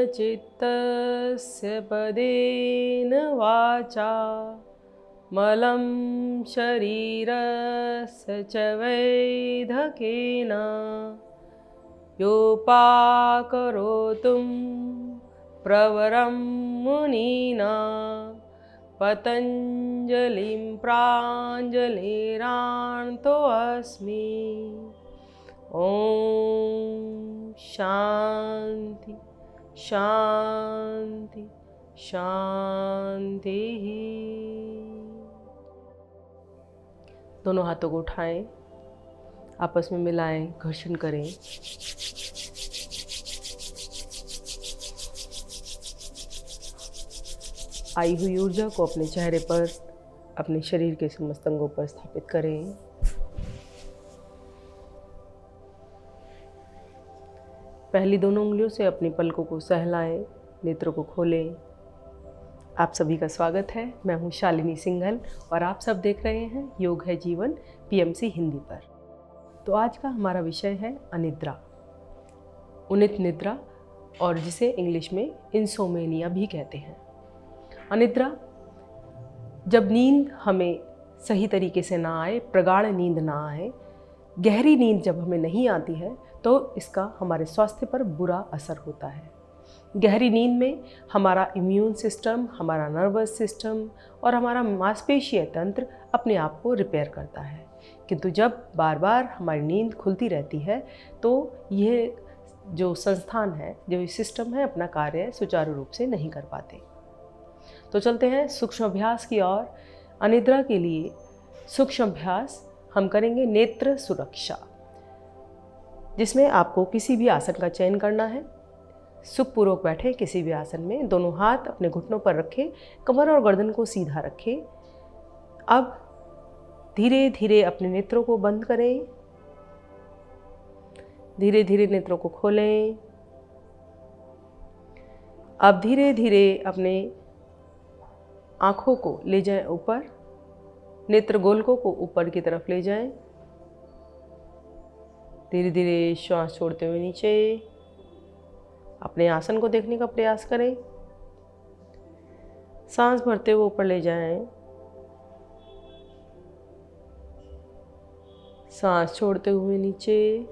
चित्तस्य पदेन वाचा मलं शरीरस्य च वैधकेन योपाकरोतुं प्रवरं मुनीना पतञ्जलिं प्राञ्जलिरान्तोऽस्मि। ओम शांति शांति शांति। दोनों हाथों को उठाएं, आपस में मिलाएं, घर्षण करें। आई हुई ऊर्जा को अपने चेहरे पर, अपने शरीर के समस्त अंगों पर स्थापित करें। पहली दोनों उंगलियों से अपनी पलकों को सहलाएं, नेत्रों को खोलें। आप सभी का स्वागत है। मैं हूं शालिनी सिंघल और आप सब देख रहे हैं योग है जीवन पीएमसी हिंदी पर। तो आज का हमारा विषय है अनिद्रा, उन्नत निद्रा, और जिसे इंग्लिश में इंसोमेनिया भी कहते हैं। अनिद्रा, जब नींद हमें सही तरीके से ना आए, प्रगाढ़ नींद ना आए, गहरी नींद जब हमें नहीं आती है तो इसका हमारे स्वास्थ्य पर बुरा असर होता है। गहरी नींद में हमारा इम्यून सिस्टम, हमारा नर्वस सिस्टम और हमारा मांसपेशीय तंत्र अपने आप को रिपेयर करता है, किंतु जब बार बार हमारी नींद खुलती रहती है तो ये जो संस्थान है, जो सिस्टम है, अपना कार्य सुचारू रूप से नहीं कर पाते। तो चलते हैं सूक्ष्म अभ्यास की ओर। अनिद्रा के लिए सूक्ष्म अभ्यास हम करेंगे नेत्र सुरक्षा, जिसमें आपको किसी भी आसन का चयन करना है। सुखपूर्वक बैठे किसी भी आसन में, दोनों हाथ अपने घुटनों पर रखें, कमर और गर्दन को सीधा रखें। अब धीरे धीरे अपने नेत्रों को बंद करें, धीरे धीरे नेत्रों को खोलें। अब धीरे धीरे अपने आँखों को ले जाएं ऊपर, नेत्र गोलकों को ऊपर की तरफ ले जाएं। धीरे धीरे श्वास छोड़ते हुए नीचे अपने आसन को देखने का प्रयास करें। सांस भरते हुए ऊपर ले जाएं, सांस छोड़ते हुए नीचे।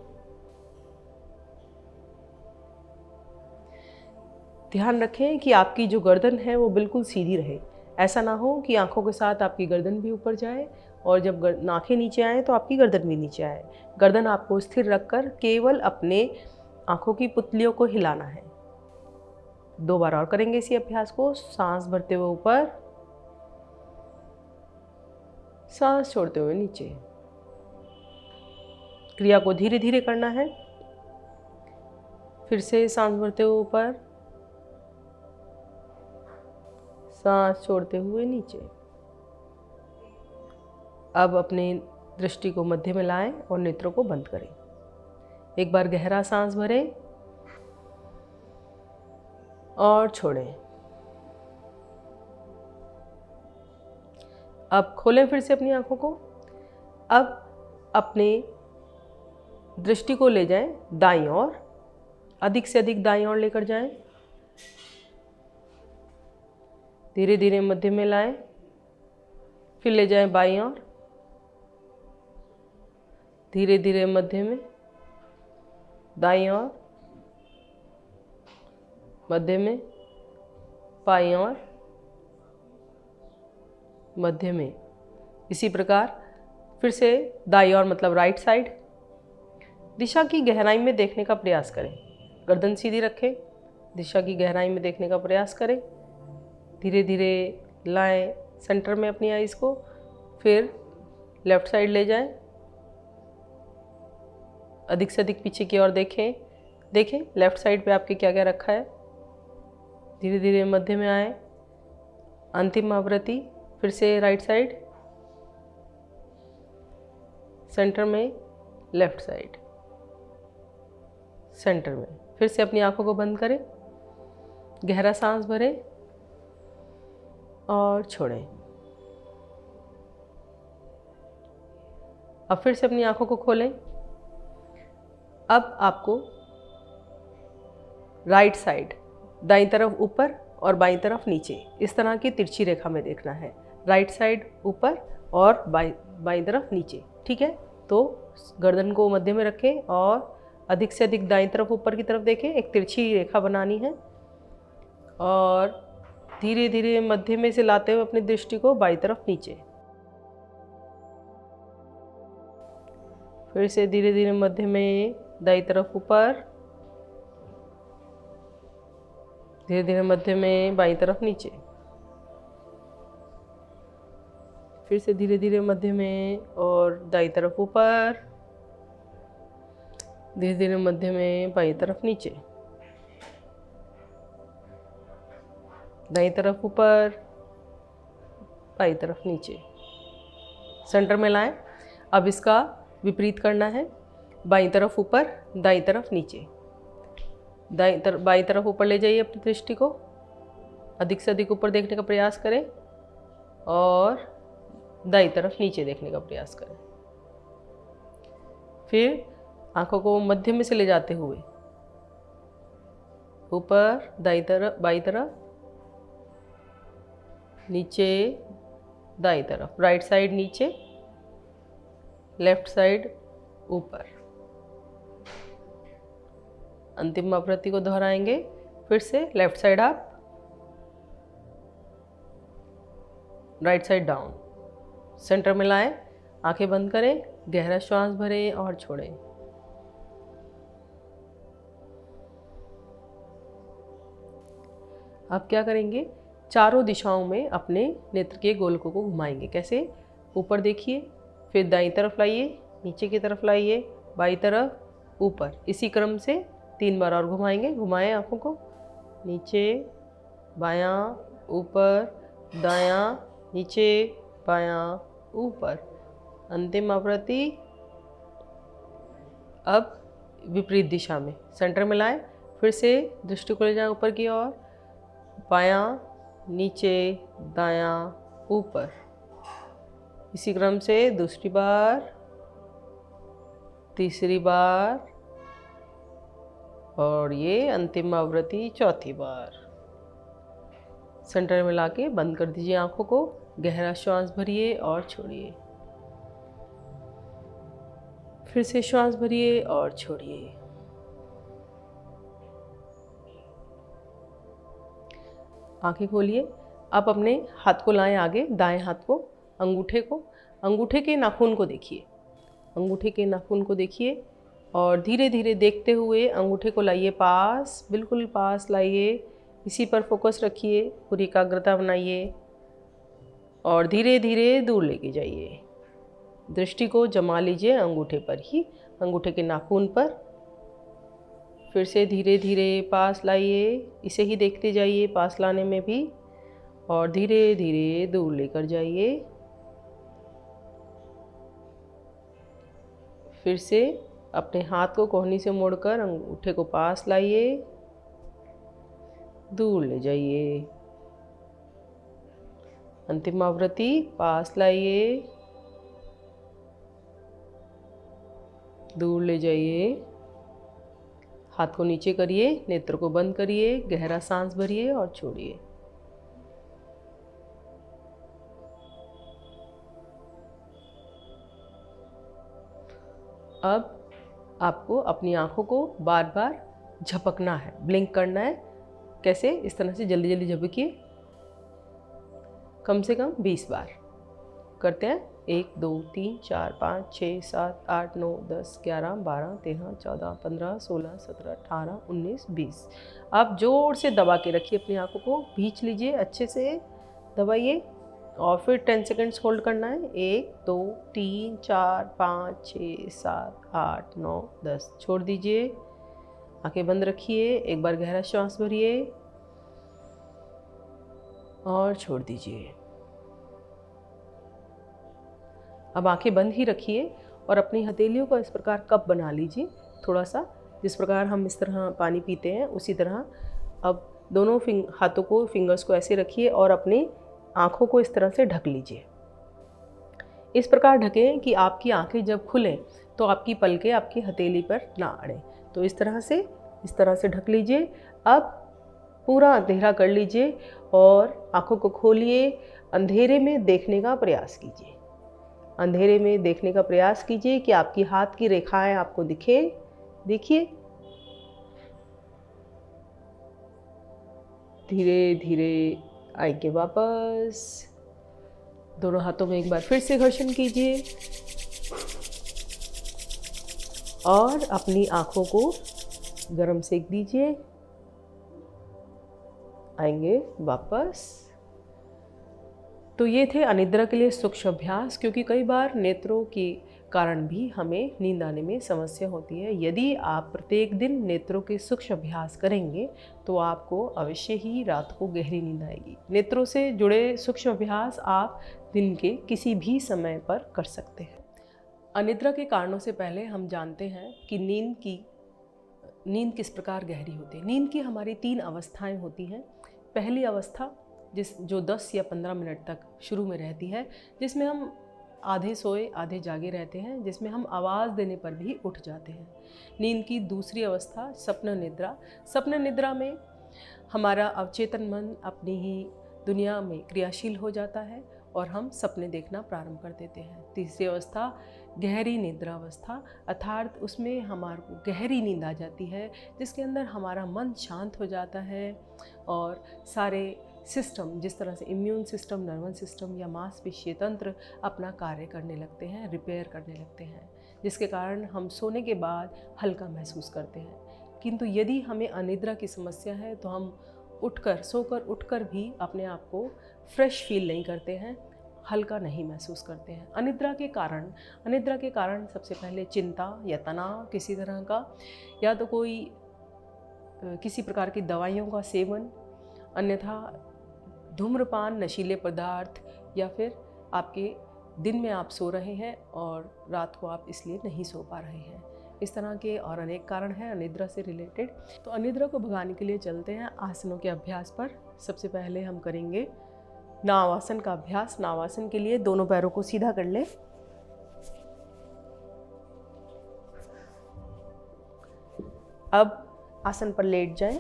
ध्यान रखें कि आपकी जो गर्दन है वो बिल्कुल सीधी रहे। ऐसा ना हो कि आंखों के साथ आपकी गर्दन भी ऊपर जाए और जब आंखें नीचे आए तो आपकी गर्दन भी नीचे आए। गर्दन आपको स्थिर रखकर केवल अपने आंखों की पुतलियों को हिलाना है। 2 बार और करेंगे इसी अभ्यास को। सांस भरते हुए ऊपर, सांस छोड़ते हुए नीचे। क्रिया को धीरे धीरे करना है। फिर से सांस भरते हुए ऊपर, सांस छोड़ते हुए नीचे। अब अपने दृष्टि को मध्य में लाएं और नेत्रों को बंद करें। एक बार गहरा सांस भरें और छोड़ें। अब खोलें फिर से अपनी आंखों को। अब अपने दृष्टि को ले जाएं दाईं ओर, अधिक से अधिक दाईं ओर लेकर जाएं। धीरे धीरे मध्य में लाएं, फिर ले जाएं बाईं ओर। धीरे धीरे मध्य में, दाईं ओर, मध्य में, बाईं ओर, मध्य में। इसी प्रकार फिर से दाईं ओर मतलब राइट साइड। दिशा की गहराई में देखने का प्रयास करें। गर्दन सीधी रखें, दिशा की गहराई में देखने का प्रयास करें। धीरे धीरे लाएं सेंटर में अपनी आईज को, फिर लेफ्ट साइड ले जाएं। अधिक से अधिक पीछे की ओर देखें लेफ्ट साइड पे आपके क्या क्या रखा है। धीरे धीरे मध्य में आए, अंतिम आवृत्ति फिर से राइट साइड, सेंटर में, लेफ्ट साइड, सेंटर में। फिर से अपनी आंखों को बंद करें, गहरा सांस भरें और छोड़ें। अब फिर से अपनी आंखों को खोलें। अब आपको राइट साइड दाईं तरफ ऊपर और बाईं तरफ नीचे, इस तरह की तिरछी रेखा में देखना है। राइट साइड ऊपर और बाईं तरफ नीचे, ठीक है। तो गर्दन को मध्य में रखें और अधिक से अधिक दाईं तरफ ऊपर की तरफ देखें, एक तिरछी रेखा बनानी है और धीरे धीरे मध्य में से लाते हुए अपनी दृष्टि को बाईं तरफ नीचे। फिर से धीरे धीरे मध्य में दाईं तरफ ऊपर, धीरे धीरे मध्य में बाईं तरफ नीचे। फिर से धीरे धीरे मध्य में और दाईं तरफ ऊपर, धीरे धीरे मध्य में बाईं तरफ नीचे, दाईं तरफ ऊपर, बाईं तरफ नीचे। सेंटर में लाएं। अब इसका विपरीत करना है, बाईं तरफ ऊपर, दाईं तरफ नीचे। बाईं तरफ ऊपर ले जाइए अपनी दृष्टि को, अधिक से अधिक ऊपर देखने का प्रयास करें और दाईं तरफ नीचे देखने का प्रयास करें। फिर आंखों को मध्य में से ले जाते हुए ऊपर, दाईं तरफ, बाईं तरफ, नीचे, दाईं तरफ, राइट साइड नीचे, लेफ्ट साइड ऊपर। अंतिम आवृत्ति को दोहराएंगे। फिर से left side up, right side down. Centre में लाएं, आंखें बंद करें, गहरा श्वास भरें और छोड़ें। अब क्या करेंगे, चारों दिशाओं में अपने नेत्र के गोलकों को घुमाएंगे। कैसे? ऊपर देखिए, फिर दाईं तरफ लाइए, नीचे की तरफ लाइए, बाईं तरफ, ऊपर। इसी क्रम से 3 बार और घुमाएंगे। घुमाएं आंखों को, नीचे, बायां, ऊपर, दायां, नीचे, बायां, ऊपर। अंतिम आवृत्ति अब विपरीत दिशा में। सेंटर में लाएं, फिर से दृष्टि को ले जाएं ऊपर की ओर, बायां, नीचे, दायां, ऊपर। इसी क्रम से दूसरी बार, तीसरी बार और ये अंतिम आवृत्ति चौथी बार। सेंटर में लाके बंद कर दीजिए आंखों को, गहरा श्वास भरिए और छोड़िए। फिर से श्वास भरिए और छोड़िए। आंखें खोलिए। अब अपने हाथ को लाएं आगे, दाएं हाथ को, अंगूठे के नाखून को देखिए। अंगूठे के नाखून को देखिए और धीरे धीरे देखते हुए अंगूठे को लाइए पास, बिल्कुल पास लाइए। इसी पर फोकस रखिए, पूरी एकाग्रता बनाइए और धीरे धीरे दूर लेके जाइए। दृष्टि को जमा लीजिए अंगूठे पर ही, अंगूठे के नाखून पर। फिर से धीरे धीरे पास लाइए, इसे ही देखते जाइए पास लाने में भी, और धीरे धीरे दूर लेकर जाइए। फिर से अपने हाथ को कोहनी से मोड़कर अंगूठे को पास लाइए, दूर ले जाइए। अंतिम आवृत्ति, पास लाइए, दूर ले जाइए। हाथ को नीचे करिए, नेत्र को बंद करिए, गहरा सांस भरिए और छोड़िए। अब आपको अपनी आंखों को बार बार झपकना है, ब्लिंक करना है। कैसे? इस तरह से जल्दी जल्दी झपकिए, कम से कम 20 बार करते हैं। 1 2 3 4 5 6 7 8 9 10 11 12 13 14 15 16 17 18 19 20। आप जोर से दबा के रखिए अपनी आंखों को, भींच लीजिए, अच्छे से दबाइए और फिर 10 सेकेंड्स होल्ड करना है। 1 2 3 4 5 6 7 8 9 10। छोड़ दीजिए, आंखें बंद रखिए, एक बार गहरा श्वास भरिए और छोड़ दीजिए। अब आंखें बंद ही रखिए और अपनी हथेलियों का इस प्रकार कप बना लीजिए, थोड़ा सा, जिस प्रकार हम इस तरह पानी पीते हैं उसी तरह। अब दोनों हाथों को, फिंगर्स को ऐसे रखिए और अपनी आँखों को इस तरह से ढक लीजिए। इस प्रकार ढकें कि आपकी आँखें जब खुलें तो आपकी पलकें आपकी हथेली पर ना अड़ें। तो इस तरह से ढक लीजिए। अब पूरा अंधेरा कर लीजिए और आंखों को खोलिए। अंधेरे में देखने का प्रयास कीजिए। अंधेरे में देखने का प्रयास कीजिए कि आपकी हाथ की रेखाएं आपको दिखे। देखिए, धीरे धीरे आएंगे वापस। दोनों हाथों में एक बार फिर से घर्षण कीजिए और अपनी आंखों को गरम सेक दीजिए। आएंगे वापस। तो ये थे अनिद्रा के लिए सूक्ष्म अभ्यास, क्योंकि कई बार नेत्रों के कारण भी हमें नींद आने में समस्या होती है। यदि आप प्रत्येक दिन नेत्रों के सूक्ष्म अभ्यास करेंगे तो आपको अवश्य ही रात को गहरी नींद आएगी। नेत्रों से जुड़े सूक्ष्म अभ्यास आप दिन के किसी भी समय पर कर सकते हैं। अनिद्रा के कारणों से पहले हम जानते हैं कि नींद किस प्रकार गहरी होती है। नींद की हमारी 3 अवस्थाएं होती हैं। पहली अवस्था जो 10 या 15 मिनट तक शुरू में रहती है, जिसमें हम आधे सोए आधे जागे रहते हैं, जिसमें हम आवाज़ देने पर भी उठ जाते हैं। नींद की दूसरी अवस्था स्वप्न निद्रा। स्वप्न निद्रा में हमारा अवचेतन मन अपनी ही दुनिया में क्रियाशील हो जाता है और हम सपने देखना प्रारंभ कर देते हैं। तीसरी अवस्था गहरी निद्रा अवस्था, अर्थात उसमें हमारे को गहरी नींद आ जाती है, जिसके अंदर हमारा मन शांत हो जाता है और सारे सिस्टम, जिस तरह से इम्यून सिस्टम, नर्वस सिस्टम या मांसपेशीय तंत्र अपना कार्य करने लगते हैं, रिपेयर करने लगते हैं, जिसके कारण हम सोने के बाद हल्का महसूस करते हैं। किंतु यदि हमें अनिद्रा की समस्या है तो हम सोकर उठकर भी अपने आप को फ्रेश फील नहीं करते हैं, हल्का नहीं महसूस करते हैं। अनिद्रा के कारण सबसे पहले चिंता या तनाव किसी तरह का, या तो कोई किसी प्रकार की दवाइयों का सेवन, अन्यथा धूम्रपान, नशीले पदार्थ, या फिर आपके दिन में आप सो रहे हैं और रात को आप इसलिए नहीं सो पा रहे हैं। इस तरह के और अनेक कारण हैं अनिद्रा से रिलेटेड। तो अनिद्रा को भगाने के लिए चलते हैं आसनों के अभ्यास पर। सबसे पहले हम करेंगे नावासन का अभ्यास। नावासन के लिए दोनों पैरों को सीधा कर लें। अब आसन पर लेट जाएं।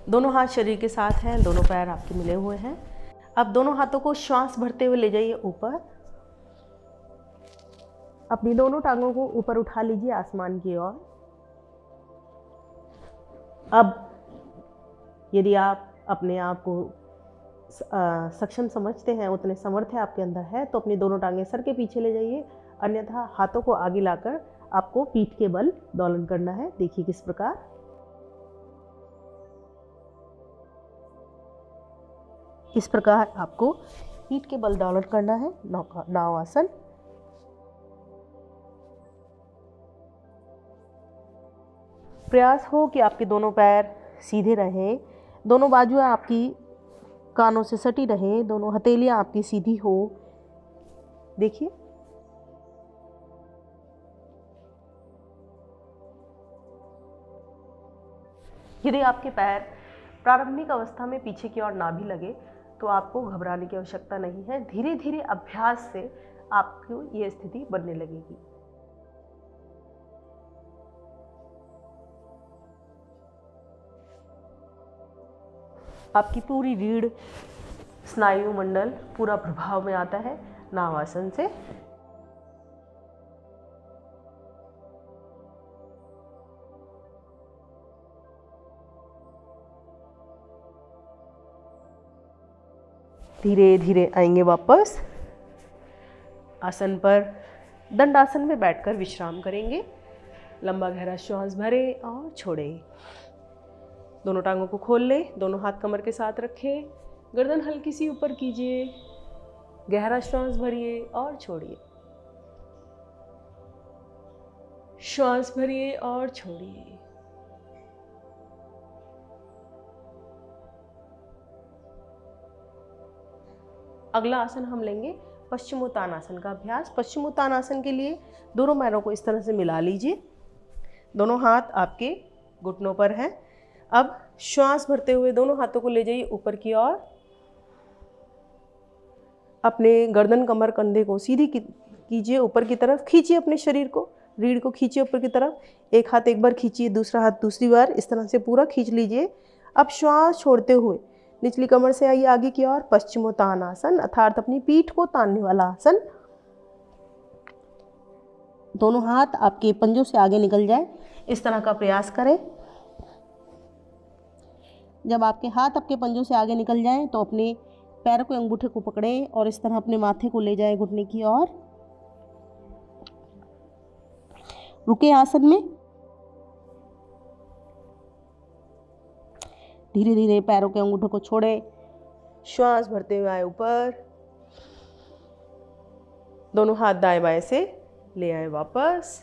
दोनों हाथ शरीर के साथ हैं, दोनों पैर आपके मिले हुए हैं। अब दोनों हाथों को श्वास भरते हुए ले जाइए ऊपर। अपनी दोनों टांगों को ऊपर उठा लीजिए आसमान की ओर। अब यदि आप अपने आप को सक्षम समझते हैं, उतने समर्थ आपके अंदर है, तो अपनी दोनों टांगें सर के पीछे ले जाइए, अन्यथा हाथों को आगे लाकर आपको पीठ के बल दोलन करना है। देखिए किस प्रकार। इस प्रकार आपको पीठ के बल दोलन करना है। नाव आसन। प्रयास हो कि आपके दोनों पैर सीधे रहें, दोनों बाजुएं आपकी कानों से सटी रहें, दोनों हथेलियां आपकी सीधी हो। देखिए, यदि आपके पैर प्रारंभिक अवस्था में पीछे की ओर ना भी लगे तो आपको घबराने की आवश्यकता नहीं है। धीरे धीरे अभ्यास से आपको यह स्थिति बनने लगेगी। आपकी पूरी रीढ़, स्नायु मंडल पूरा प्रभाव में आता है नावासन से। धीरे धीरे आएंगे वापस आसन पर। दंडासन में बैठकर विश्राम करेंगे। लंबा गहरा श्वास भरें और छोड़ें। दोनों टांगों को खोल लें, दोनों हाथ कमर के साथ रखें, गर्दन हल्की सी ऊपर कीजिए, गहरा श्वास भरिए और छोड़िए, श्वास भरिए और छोड़िए। अगला आसन हम लेंगे पश्चिमोत्तानासन का अभ्यास। पश्चिमोत्तानासन के लिए दोनों पैरों को इस तरह से मिला लीजिए, दोनों हाथ आपके घुटनों पर हैं। अब श्वास भरते हुए दोनों हाथों को ले जाइए ऊपर की ओर। अपने गर्दन, कमर, कंधे को सीधी कीजिए, ऊपर की तरफ खींचिए अपने शरीर को। रीढ़ को खींचिए ऊपर की तरफ, एक हाथ एक बार खींचिए, दूसरा हाथ दूसरी बार, इस तरह से पूरा खींच लीजिए। अब श्वास छोड़ते हुए निचली कमर से आइए आगे की ओर, पश्चिमोत्तानासन अर्थात अपनी पीठ को तानने वाला आसन। दोनों हाथ आपके पंजों से आगे निकल जाए, इस तरह का प्रयास करें। जब आपके हाथ आपके पंजों से आगे निकल जाएं तो अपने पैरों के अंगूठे को पकड़े और इस तरह अपने माथे को ले जाए घुटने की ओर। रुके आसन में, धीरे धीरे पैरों के अंगूठों को छोड़े, श्वास भरते हुए आए ऊपर, दोनों हाथ दाएं बाएं से ले आए वापस,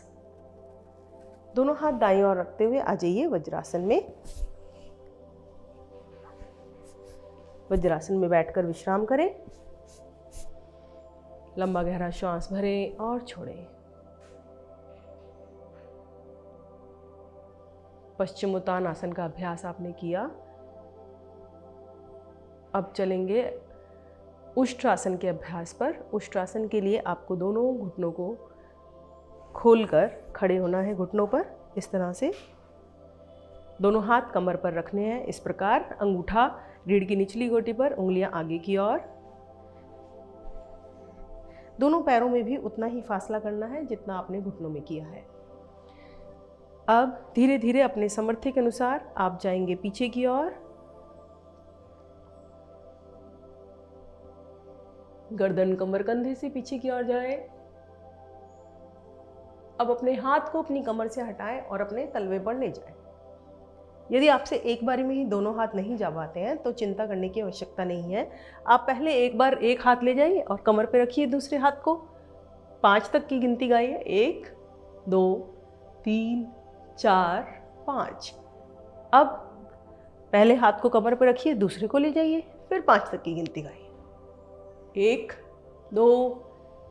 दोनों हाथ दाईं ओर रखते हुए आ जाइए वज्रासन में। वज्रासन में बैठकर विश्राम करें। लंबा गहरा श्वास भरें और छोड़ें। पश्चिमोत्तानासन का अभ्यास आपने किया। अब चलेंगे उष्ट्रासन के अभ्यास पर। उष्ट्रासन के लिए आपको दोनों घुटनों को खोलकर खड़े होना है घुटनों पर, इस तरह से दोनों हाथ कमर पर रखने हैं। इस प्रकार अंगूठा रीढ़ की निचली गोटी पर, उंगलियां आगे की ओर। दोनों पैरों में भी उतना ही फासला करना है जितना आपने घुटनों में किया है। अब धीरे धीरे अपने सामर्थ्य के अनुसार आप जाएंगे पीछे की ओर। गर्दन कमर कंधे से पीछे की ओर जाए। अब अपने हाथ को अपनी कमर से हटाएं और अपने तलवे पर ले जाएं। यदि आपसे एक बारी में ही दोनों हाथ नहीं जा पाते हैं तो चिंता करने की आवश्यकता नहीं है। आप पहले एक बार एक हाथ ले जाइए और कमर पे रखिए दूसरे हाथ को। 5 तक की गिनती गाइए। 1 2 3 4 5। अब पहले हाथ को कमर पे रखिए, दूसरे को ले जाइए, फिर 5 तक की गिनती गाइए। 1 2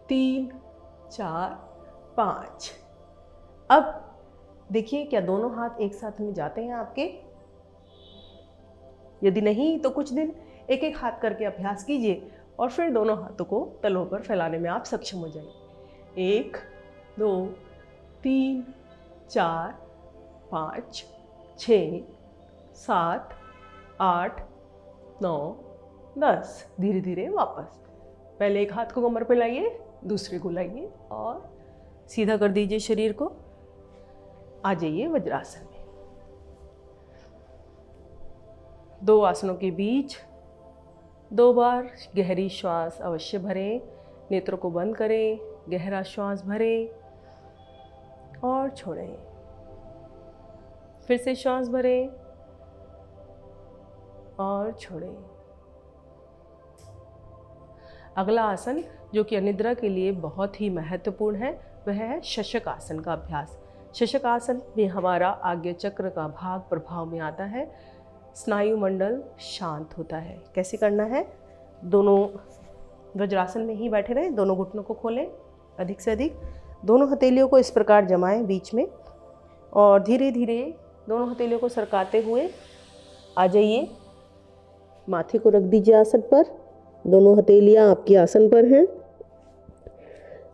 3 4 5। अब देखिए क्या दोनों हाथ एक साथ में जाते हैं आपके? यदि नहीं तो कुछ दिन एक एक हाथ करके अभ्यास कीजिए और फिर दोनों हाथों को तलवों पर फैलाने में आप सक्षम हो जाइए। 1 2 3 4 5 6 7 8 9 10। धीरे धीरे वापस पहले एक हाथ को कमर पे लाइए, दूसरे को लाइए और सीधा कर दीजिए शरीर को। आ जाइए वज्रासन में। 2 आसनों के बीच 2 बार गहरी श्वास अवश्य भरें। नेत्रों को बंद करें, गहरा श्वास भरें और छोड़ें। फिर से श्वास भरें और छोड़ें। अगला आसन जो कि अनिद्रा के लिए बहुत ही महत्वपूर्ण है वह है शशक आसन का अभ्यास। शशक आसन में हमारा आज्ञा चक्र का भाग प्रभाव में आता है, स्नायु मंडल शांत होता है। कैसे करना है? दोनों वज्रासन में ही बैठे रहें, दोनों घुटनों को खोलें अधिक से अधिक, दोनों हथेलियों को इस प्रकार जमाएं बीच में और धीरे धीरे दोनों हथेलियों को सरकाते हुए आ जाइए। माथे को रख दीजिए आसन पर, दोनों हथेलियां आपकी आसन पर हैं,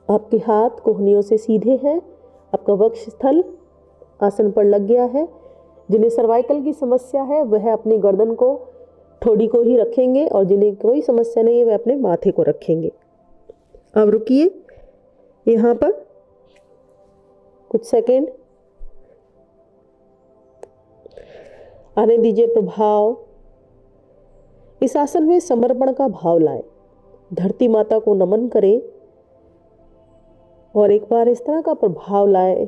आपके हाथ कोहनियों से सीधे हैं, आपका वक्ष स्थल आसन पर लग गया है। जिन्हें सर्वाइकल की समस्या है वह अपनी गर्दन को, ठोड़ी को ही रखेंगे और जिन्हें कोई समस्या नहीं है वह अपने माथे को रखेंगे। अब रुकिए यहाँ पर कुछ सेकेंड, आने दीजिए प्रभाव। इस आसन में समर्पण का भाव लाएं, धरती माता को नमन करें और एक बार इस तरह का प्रभाव लाएं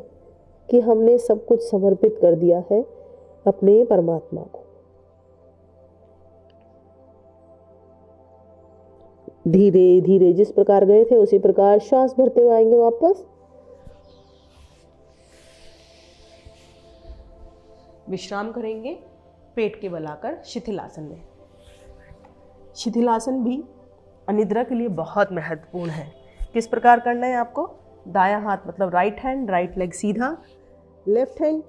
कि हमने सब कुछ समर्पित कर दिया है अपने परमात्मा को। धीरे धीरे जिस प्रकार गए थे उसी प्रकार श्वास भरते हुए आएंगे वापस। विश्राम करेंगे पेट के बल आकर शिथिलासन में। शिथिलासन भी अनिद्रा के लिए बहुत महत्वपूर्ण है। किस प्रकार करना है आपको? दायां हाथ मतलब राइट हैंड, राइट लेग सीधा, लेफ्ट हैंड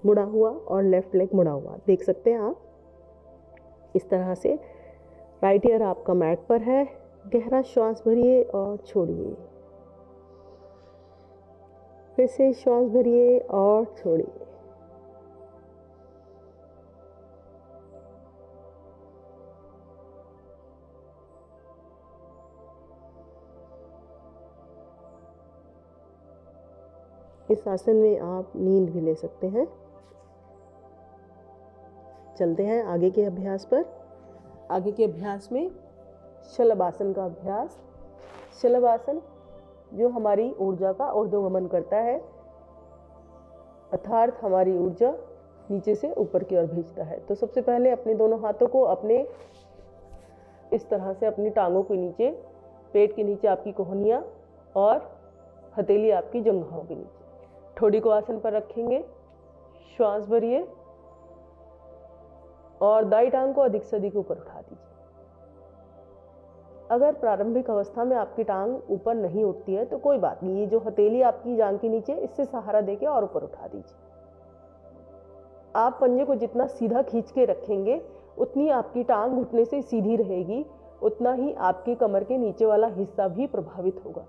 मुड़ा हुआ और लेफ्ट लेग मुड़ा हुआ। देख सकते हैं आप इस तरह से। राइट ईयर आपका मैट पर है। गहरा श्वास भरिए और छोड़िए। फिर से श्वास भरिए और छोड़िए। इस आसन में आप नींद भी ले सकते हैं। चलते हैं आगे के अभ्यास पर। आगे के अभ्यास में शलभासन का अभ्यास। शलभासन जो हमारी ऊर्जा का ऊर्ध्वगमन करता है, अर्थात हमारी ऊर्जा नीचे से ऊपर की ओर भेजता है। तो सबसे पहले अपने दोनों हाथों को अपने इस तरह से अपनी टांगों के नीचे, पेट के नीचे आपकी कोहनियाँ और हथेली आपकी जंघाओं के नीचे, ठोड़ी को आसन पर रखेंगे। श्वास भरिए और दाई टांग को अधिक से अधिक ऊपर उठा दीजिए। अगर प्रारंभिक अवस्था में आपकी टांग ऊपर नहीं उठती है तो कोई बात नहीं, ये जो हथेली आपकी जांघ के नीचे, इससे सहारा देके और ऊपर उठा दीजिए। आप पंजे को जितना सीधा खींच के रखेंगे उतनी आपकी टांग घुटने से सीधी रहेगी, उतना ही आपकी कमर के नीचे वाला हिस्सा भी प्रभावित होगा।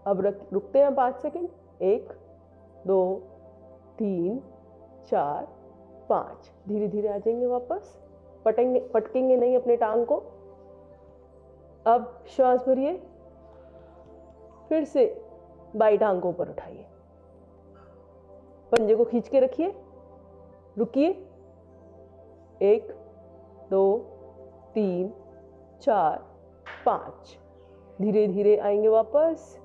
अब रुकते हैं 5 सेकंड। 1 2 3 4 5। धीरे धीरे आ जाएंगे वापस, पटकेंगे नहीं अपने टांग को। अब श्वास भरिए, फिर से बाई टांग को ऊपर उठाइए, पंजे को खींच के रखिए, रुकिए। 1 2 3 4 5। धीरे धीरे आएंगे वापस।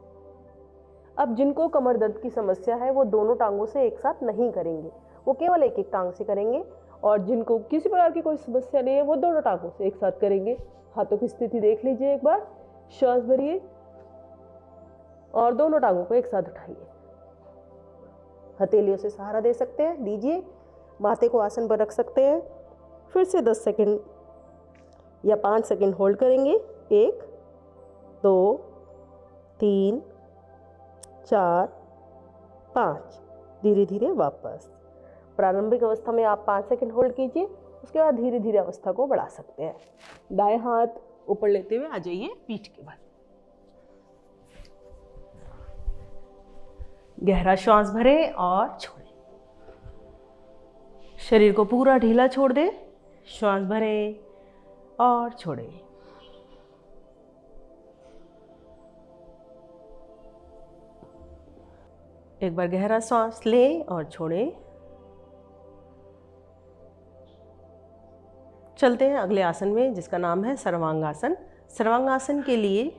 अब जिनको कमर दर्द की समस्या है वो दोनों टांगों से एक साथ नहीं करेंगे, वो केवल एक एक टांग से करेंगे। और जिनको किसी प्रकार की कोई समस्या नहीं है वो दोनों टांगों से एक साथ करेंगे। हाथों की स्थिति देख लीजिए एक बार। श्वास भरिए और दोनों टांगों को एक साथ उठाइए। हथेलियों से सहारा दे सकते हैं, दीजिए। माथे को आसन पर रख सकते हैं। फिर से 10 सेकंड या 5 सेकंड होल्ड करेंगे। 1 2 3 4 5। धीरे धीरे वापस। प्रारंभिक अवस्था में आप 5 सेकंड होल्ड कीजिए, उसके बाद धीरे धीरे अवस्था को बढ़ा सकते हैं। दाएं हाथ ऊपर लेते हुए आ जाइए पीठ के बल। गहरा श्वास भरें और छोड़ें। शरीर को पूरा ढीला छोड़ दें। श्वास भरें और छोड़ें। एक बार गहरा सांस लें और छोड़ें। चलते हैं अगले आसन में, जिसका नाम है सर्वांगासन। सर्वांगासन के लिए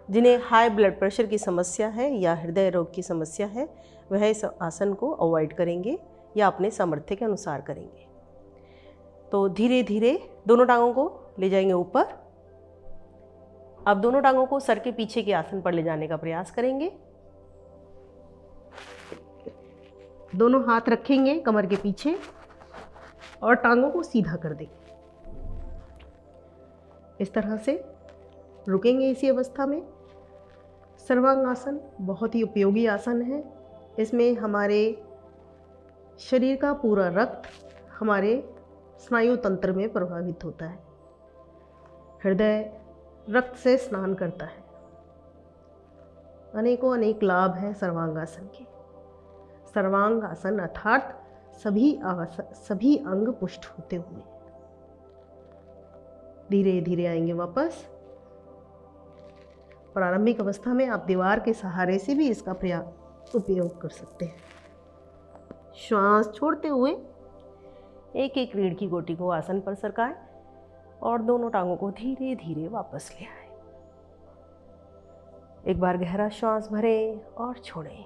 जिन्हें हाई ब्लड प्रेशर की समस्या है या हृदय रोग की समस्या है, वह इस आसन को अवॉइड करेंगे या अपने सामर्थ्य के अनुसार करेंगे। तो धीरे धीरे दोनों टांगों को ले जाएंगे ऊपर। अब दोनों टांगों को सर के पीछे के आसन पर ले जाने का प्रयास करेंगे। दोनों हाथ रखेंगे कमर के पीछे और टांगों को सीधा कर देंगे। इस तरह से रुकेंगे इसी अवस्था में। सर्वांगासन बहुत ही उपयोगी आसन है। इसमें हमारे शरीर का पूरा रक्त हमारे स्नायु तंत्र में प्रभावित होता है। हृदय रक्त से स्नान करता है। अनेकों अनेक लाभ हैं सर्वांगासन के। सर्वांगासन अर्थात सभी अंग पुष्ट होते हुए। धीरे धीरे आएंगे वापस। प्रारंभिक अवस्था में आप दीवार के सहारे से भी इसका उपयोग कर सकते हैं। श्वास छोड़ते हुए एक एक रीढ़ की गोटी को आसन पर सरकाएं और दोनों टांगों को धीरे धीरे वापस ले आएं। एक बार गहरा श्वास भरें और छोड़ें।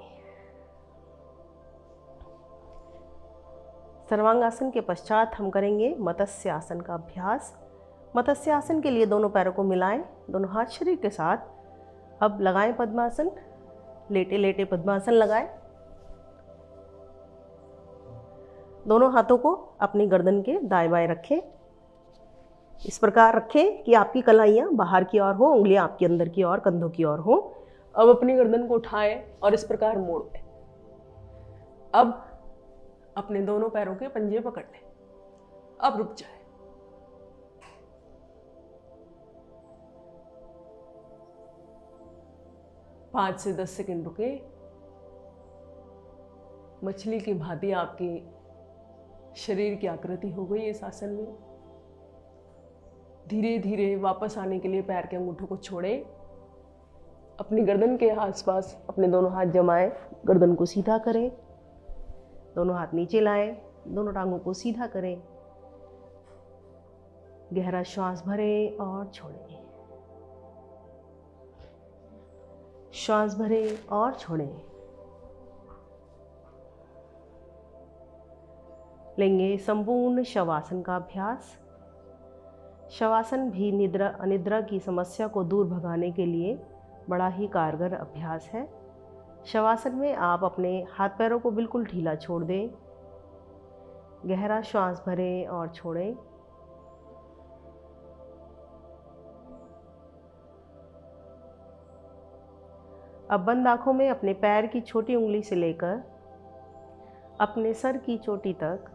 सर्वांगासन के पश्चात हम करेंगे मत्स्य आसन का अभ्यास। मत्स्य आसन के लिए दोनों पैरों को मिलाएं, दोनों हाथ शरीर के साथ। अब लगाएं पद्मासन, लेटे लेटे पद्मासन लगाएं। दोनों हाथों को अपनी गर्दन के दाएं बाएं रखें। इस प्रकार रखें कि आपकी कलाइयाँ बाहर की ओर हो, उंगलियां आपके अंदर की ओर, कंधों की ओर हो। अब अपनी गर्दन को उठाएं और इस प्रकार मोड़ दें। अब अपने दोनों पैरों के पंजे पकड़ लें। अब रुक जाए। 5 से 10 सेकंड रुके। मछली की भांति आपकी शरीर की आकृति हो गई इस आसन में। धीरे धीरे वापस आने के लिए पैर के अंगूठों को छोड़ें। अपनी गर्दन के आसपास अपने दोनों हाथ जमाएं, गर्दन को सीधा करें, दोनों हाथ नीचे लाएं, दोनों टांगों को सीधा करें। गहरा श्वास भरें और छोड़ें, श्वास भरें और छोड़ें। लेंगे संपूर्ण शवासन का अभ्यास। शवासन भी निद्रा अनिद्रा की समस्या को दूर भगाने के लिए बड़ा ही कारगर अभ्यास है। शवासन में आप अपने हाथ पैरों को बिल्कुल ढीला छोड़ दें। गहरा श्वास भरें और छोड़ें। अब बंद आंखों में अपने पैर की छोटी उंगली से लेकर अपने सर की चोटी तक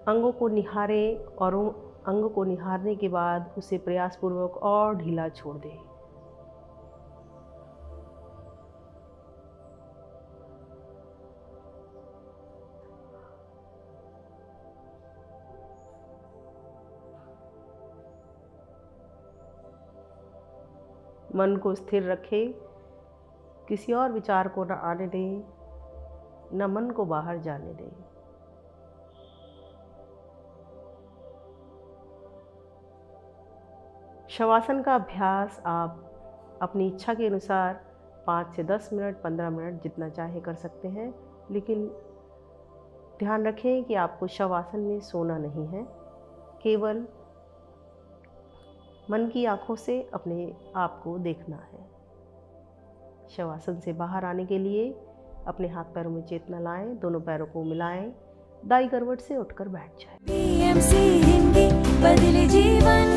अंगों को निहारें और अंग को निहारने के बाद उसे प्रयासपूर्वक और ढीला छोड़ दें। मन को स्थिर रखें, किसी और विचार को न आने दें, न मन को बाहर जाने दें। शवासन का अभ्यास आप अपनी इच्छा के अनुसार 5 से 10 मिनट, 15 मिनट जितना चाहे कर सकते हैं, लेकिन ध्यान रखें कि आपको शवासन में सोना नहीं है। केवल मन की आंखों से अपने आप को देखना है। शवासन से बाहर आने के लिए अपने हाथ पैरों में चेतना लाएं, दोनों पैरों को मिलाएं, दाई करवट से उठकर बैठ जाएं। PMC हिंदी बदले जीवन।